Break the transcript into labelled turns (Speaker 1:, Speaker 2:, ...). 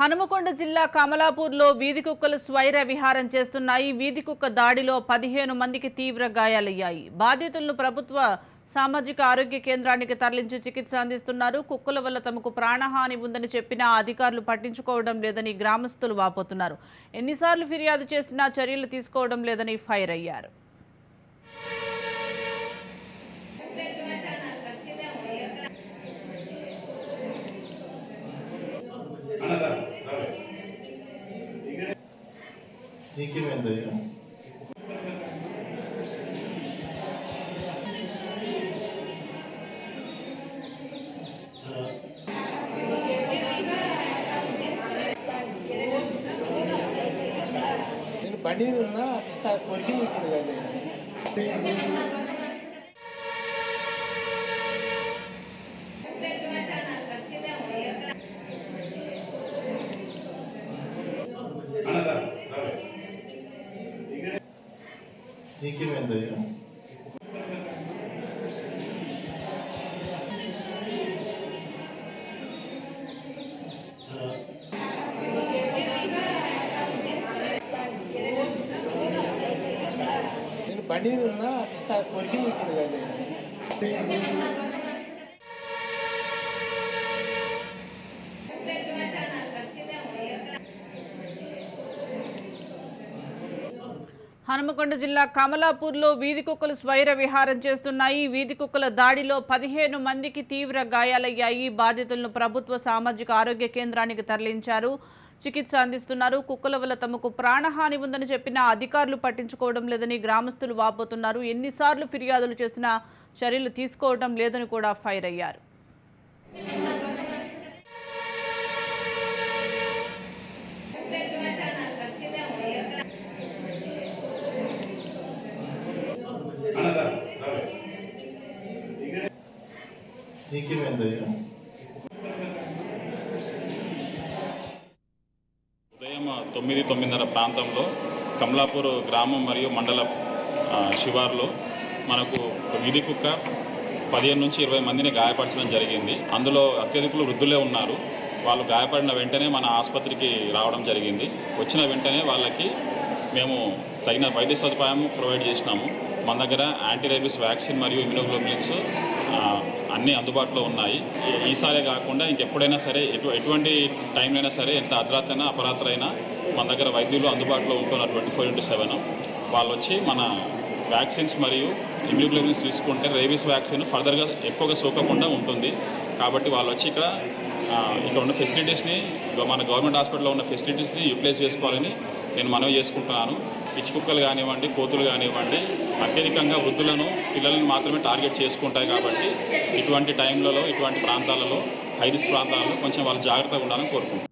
Speaker 1: హనుమకొండ జిల్లా కమలాపూర్లో వీధి కుక్కలు స్వైర విహారం చేస్తున్నాయి. వీధి కుక్క దాడిలో 15 మందికి తీవ్ర గాయాలయ్యాయి. బాధితులను ప్రభుత్వ సామాజిక ఆరోగ్య కేంద్రానికి తరలించి చికిత్స అందిస్తున్నారు. కుక్కల వల్ల తమకు ప్రాణహాని ఉందని చెప్పినా అధికారులు పట్టించుకోవడం లేదని గ్రామస్తులు వాపోతున్నారు. ఎన్నిసార్లు ఫిర్యాదు చేసినా చర్యలు తీసుకోవడం లేదని ఫైర్ అయ్యారు.
Speaker 2: నేను బండి మీద ఉన్నా కొరికి కదా నీకేమైంది నేను బండి మీద ఉన్నా కొరికి కదా
Speaker 1: హనుమకొండ జిల్లా కమలాపూర్లో వీధి కుక్కలు స్వైర విహారం చేస్తున్నాయి. వీధి కుక్కల దాడిలో 15 మందికి తీవ్ర గాయాలయ్యాయి. బాధితులను ప్రభుత్వ సామాజిక ఆరోగ్య కేంద్రానికి తరలించారు. చికిత్స అందిస్తున్నారు. కుక్కల వల్ల తమకు ప్రాణహాని ఉందని చెప్పినా అధికారులు పట్టించుకోవడం లేదని గ్రామస్తులు వాపోతున్నారు. ఎన్నిసార్లు ఫిర్యాదులు చేసినా చర్యలు తీసుకోవడం లేదని కూడా ఫైర్ అయ్యారు.
Speaker 3: ఉదయం 9-9:30 ప్రాంతంలో కమలాపూర్ గ్రామం మరియు మండల శివార్లో మనకు వీధి కుక్క 15 నుంచి 20 మందిని గాయపరచడం జరిగింది. అందులో అత్యధికులు వృద్ధులే ఉన్నారు. వాళ్ళు గాయపడిన వెంటనే మన ఆసుపత్రికి రావడం జరిగింది. వచ్చిన వెంటనే వాళ్ళకి మేము తగిన వైద్య సదుపాయం ప్రొవైడ్ చేసినాము. మన దగ్గర యాంటీ రేబీస్ వ్యాక్సిన్ మరియు ఇమ్యునోగ్లోబులిన్స్ అన్నీ అందుబాటులో ఉన్నాయి. ఈసారే కాకుండా ఇంకెప్పుడైనా సరే ఎటువంటి టైంలో అయినా సరే ఎంత అర్ధరాత్రైనా అపరాత్రైనా మన దగ్గర వైద్యులు అందుబాటులో ఉంటున్నారు 24/7. వాళ్ళు వచ్చి మన వ్యాక్సిన్స్ మరియు ఇమ్యునోగ్లోబులిన్స్ తీసుకుంటే రేబీస్ వ్యాక్సిన్ ఫర్దర్గా ఎక్కువగా సోకకుండా ఉంటుంది. కాబట్టి వాళ్ళు వచ్చి ఇక్కడ ఉన్న ఫెసిలిటీస్ని మన గవర్నమెంట్ హాస్పిటల్లో ఉన్న ఫెసిలిటీస్ని యూటిలైజ్ చేసుకోవాలని నేను మనవి చేసుకుంటున్నాను. పిచ్చి కుక్కలు కానివ్వండి, కోతులు కానివ్వండి అత్యధికంగా వృద్ధులను, పిల్లలను మాత్రమే టార్గెట్ చేసుకుంటాయి. కాబట్టి ఇటువంటి టైంలలో, ఇటువంటి ప్రాంతాలలో, హై రిస్క్ ప్రాంతాలలో కొంచెం వాళ్ళు జాగ్రత్తగా ఉండాలని కోరుకుంటున్నాను.